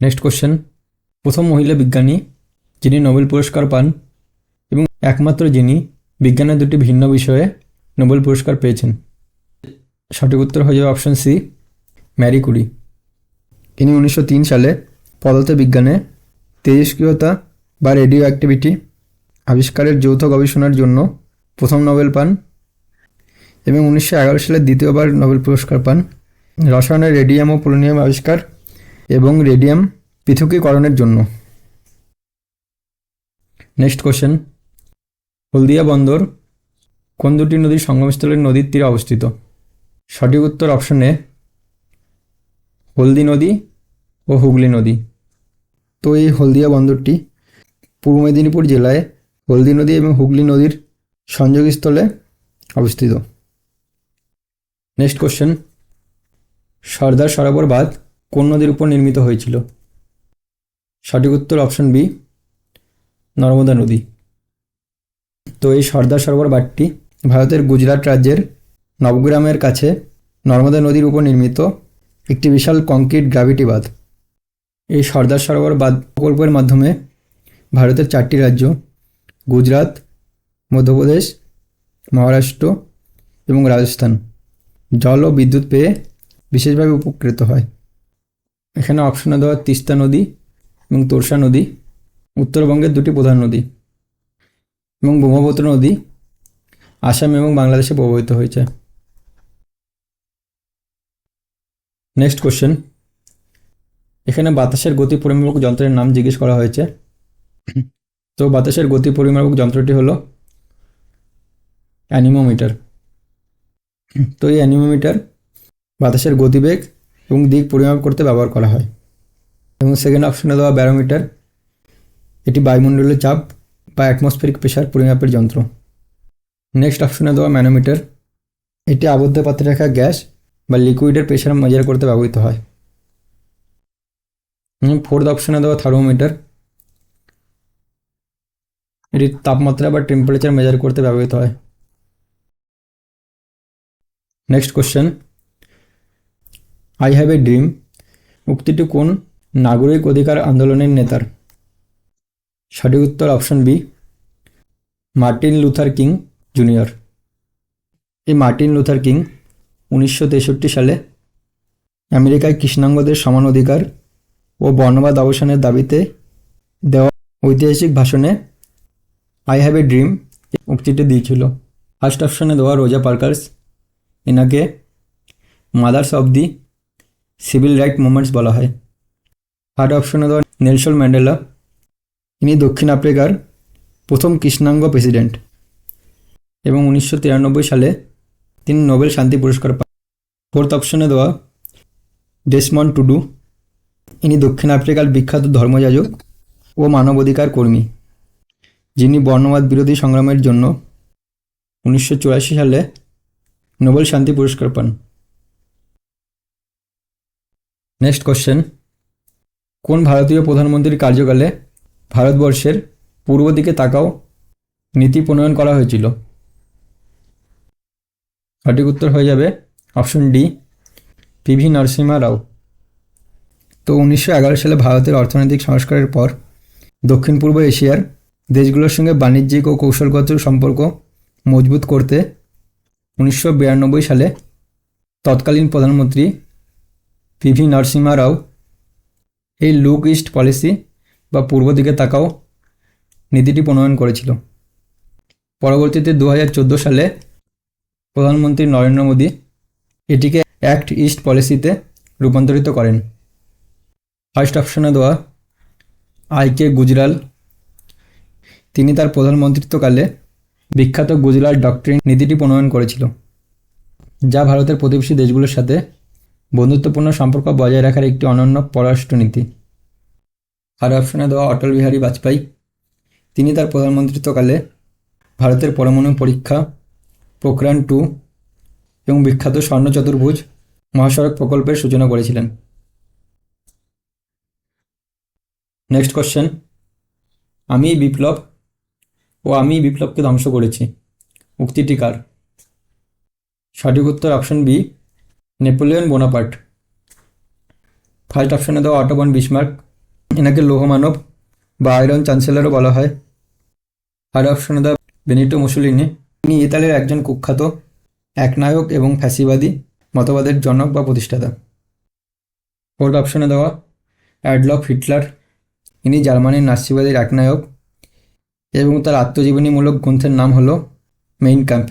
Next question, প্রথম মহিলা বিজ্ঞানী যিনি নোবেল পুরস্কার পান এবং একমাত্র যিনি বিজ্ঞানের দুটি ভিন্ন বিষয়ে নোবেল পুরস্কার পেয়েছেন। সঠিক উত্তর হয়ে যাবে অপশন সি, ম্যারি কুরি। ইনি 1903 সালে পদার্থ বিজ্ঞানে তেজস্ক্রিয়তা বা রেডিও অ্যাক্টিভিটি আবিষ্কারের যৌথ গবেষণার জন্য প্রথম নোবেল পান এবং 1911 সালে দ্বিতীয়বার নোবেল পুরস্কার পান রসায়নের রেডিয়াম ও পোলোনিয়াম আবিষ্কার এবং রেডিয়াম পৃথকীকরণের জন্য। নেক্সট কোশ্চেন, হলদিয়া বন্দর কোন দুটি নদীর সঙ্গমস্থলের নদীর তীরে অবস্থিত? সঠিক উত্তর অপশন এ, হলদি নদী ও হুগলি নদী। তো এই হলদিয়া বন্দরটি পূর্ব মেদিনীপুর জেলায় হলদি নদী এবং হুগলি নদীর সংযোগস্থলে অবস্থিত। নেক্সট কোশ্চেন, সর্দার সরোবর বাঁধ কোন নদীর উপর নির্মিত হয়েছিল? সঠিক উত্তর অপশন বি, নর্মদা নদী। তো এই সর্দার সরোবর বাঁধটি ভারতের গুজরাট রাজ্যের নবগ্রামের কাছে নর্মদা নদীর উপর নির্মিত একটি বিশাল কংক্রিট গ্র্যাভিটি বাঁধ। এই সর্দার সরোবর বাঁধ প্রকল্পের মাধ্যমে ভারতের 4টি রাজ্য গুজরাট, মধ্যপ্রদেশ, মহারাষ্ট্র এবং রাজস্থান জল ও বিদ্যুৎ পেয়ে বিশেষভাবে উপকৃত হয়। এখানে অপশনে দেওয়া তিস্তা নদী এবং তোরসা নদী উত্তরবঙ্গের দুটি প্রধান নদী এবং ব্রহ্মপুত্র নদী আসাম এবং বাংলাদেশে প্রবাহিত হয়েছে। নেক্সট কোশ্চেন, এখানে বাতাসের গতি পরিমাপক যন্ত্রের নাম জিজ্ঞেস করা হয়েছে। তো বাতাসের গতি পরিমাপক যন্ত্রটি হলো অ্যানিমোমিটার। তো এই অ্যানিমোমিটার বাতাসের গতিবেগ এবং দিক পরিমাপ করতে ব্যবহার করা হয়। এবং সেকেন্ড অপশনে দেওয়া ব্যারোমিটার, এটি বায়ুমণ্ডলের চাপ বা অ্যাটমসফেরিক প্রেশার পরিমাপের যন্ত্র। নেক্সট অপশনে দেওয়া ম্যানোমিটার, এটি আবদ্ধ পাত্রে রাখা গ্যাস বা লিকুইডের প্রেশার মেজার করতে ব্যবহৃত হয়। ফোর্থ অপশনে দেওয়া থার্মোমিটার, এটি তাপমাত্রা বা টেম্পারেচার মেজার করতে ব্যবহৃত হয়। Next question, I have a dream উক্তিটি কোন নাগরিক অধিকার আন্দোলনের নেতার? সঠিক উত্তর option B, Martin Luther King junior. এই মার্টিন লুথার কিং 1963 সালে আমেরিকায় কৃষ্ণাঙ্গদের সমান অধিকার ও বর্ণবাদ অবসানের দাবিতে দেওয়া ঐতিহাসিক ভাষণে আই হ্যাভ এ ড্রিম উক্তিটি দিয়েছিল। ফার্স্ট অপশনে দেওয়া রোজা পার্কার্স, এনাকে mother's of the civil right movements বলা হয়। থার্ড অপশনে দেওয়া নেলসন ম্যান্ডেলা, ইনি দক্ষিণ আফ্রিকার প্রথম কৃষ্ণাঙ্গ প্রেসিডেন্ট এবং 1993 সালে তিনি নোবেল শান্তি পুরস্কার পান। ফোর্থ অপশনে দেওয়া ডেসমন্ড টুডু, ইনি দক্ষিণ আফ্রিকার বিখ্যাত ধর্মযাজক ও মানবাধিকার কর্মী যিনি বর্ণবাদ বিরোধী সংগ্রামের জন্য 1984 সালে নোবেল শান্তি পুরস্কার পান। নেক্সট কোশ্চেন, কোন ভারতীয় প্রধানমন্ত্রীর কার্যকালে ভারতবর্ষের পূর্ব দিকে তাকাও নীতি প্রণয়ন করা হয়েছিল? সঠিক উত্তর হয়ে যাবে অপশন ডি, পিভি নরসিংহা রাও। তো 1911 সালে ভারতের অর্থনৈতিক সংস্কারের পর দক্ষিণ পূর্ব এশিয়ার দেশগুলোর সঙ্গে বাণিজ্যিক ও কৌশলগত সম্পর্ক মজবুত করতে 1992 সালে তৎকালীন প্রধানমন্ত্রী পিভি নরসিংহা রাও এই লুক ইস্ট পলিসি বা পূর্ব দিকে তাকাও নীতিটি প্রণয়ন করেছিল। পরবর্তীতে 2014 সালে প্রধানমন্ত্রী নরেন্দ্র মোদী এটিকে অ্যাক্ট ইস্ট পলিসিতে রূপান্তরিত করেন। ফার্স্ট অপশনে দেওয়া আই.কে. গুজরাল, তিনি তার প্রধানমন্ত্রিত্বকালে বিখ্যাত গুজরাল ডক্ট্রিন নীতিটি প্রণয়ন করেছিল, যা ভারতের প্রতিবেশী দেশগুলোর সাথে বন্ধুত্বপূর্ণ সম্পর্ক বজায় রাখার একটি অনন্য পররাষ্ট্রনীতি। থার্ড অপশনে দেওয়া অটল বিহারী বাজপেয়ী, তিনি তার প্রধানমন্ত্রিত্বকালে ভারতের পরমাণু পরীক্ষা, পোখরান 2 এবং বিখ্যাত স্বর্ণ চতুর্ভুজ মহাসড়ক প্রকল্পের সূচনা করেছিলেন। নেক্সট কোশ্চেন, আমি বিপ্লব ও আমি বিপ্লবকে ধ্বংস করেছি উক্তিটি কার? সঠিক উত্তর option B, Napoleon Bonaparte. First অপশনে দেওয়া অটো ভন বিসমার্ক, এনাকে লৌহমানব বা আয়রন চ্যান্সেলরও বলা হয়। আর অপশনে দেওয়া বেনিটো মুসোলিনি। তিনি ইতালির একজন কুখ্যাত একনায়ক এবং ফ্যাসিবাদী মতবাদের জনক বা প্রতিষ্ঠাতা। ফোর্থ অপশনে দেওয়া অ্যাডলফ হিটলার। ইনি জার্মানির নাৎসিবাদীর একনায়ক এবং তার আত্মজীবনীমূলক গ্রন্থের নাম হলো মেইন ক্যাম্প।